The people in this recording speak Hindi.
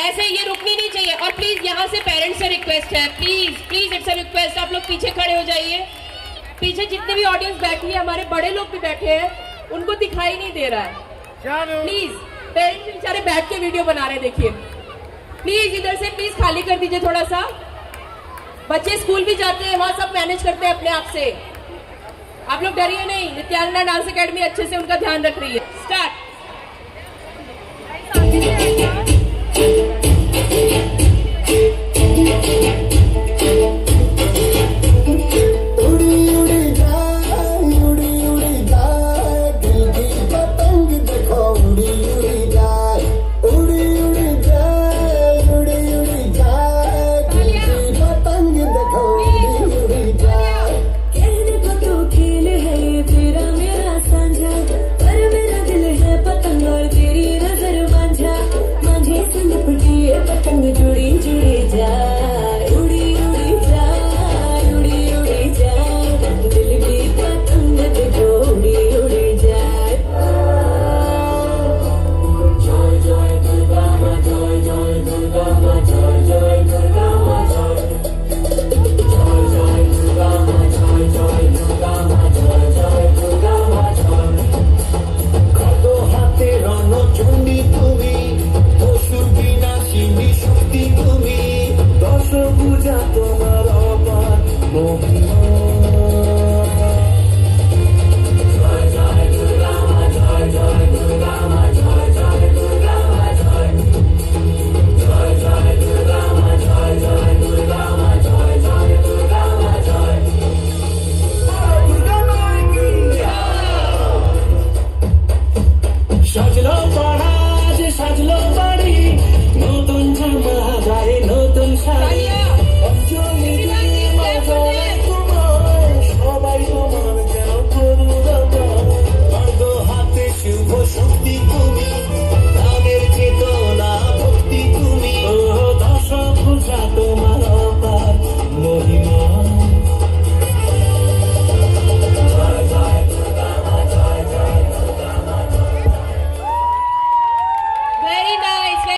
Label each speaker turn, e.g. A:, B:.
A: ऐसे ये रुकनी नहीं चाहिए। और प्लीज यहाँ से पेरेंट्स से रिक्वेस्ट है, please please it's a request, आप लोग पीछे खड़े हो जाइए। पीछे जितने भी ऑडियंस बैठी है, हमारे बड़े लोग भी बैठे हैं, उनको दिखाई नहीं दे रहा है। प्लीज पेरेंट्स बेचारे बैठ के वीडियो बना रहे हैं, देखिए प्लीज इधर से प्लीज खाली कर दीजिए थोड़ा सा। बच्चे स्कूल भी जाते हैं, वहां सब मैनेज करते हैं अपने आप से। आप लोग डरिए नहीं, नित्यांगना डांस अकेडमी अच्छे से उनका ध्यान रख रही है। स्टार्ट।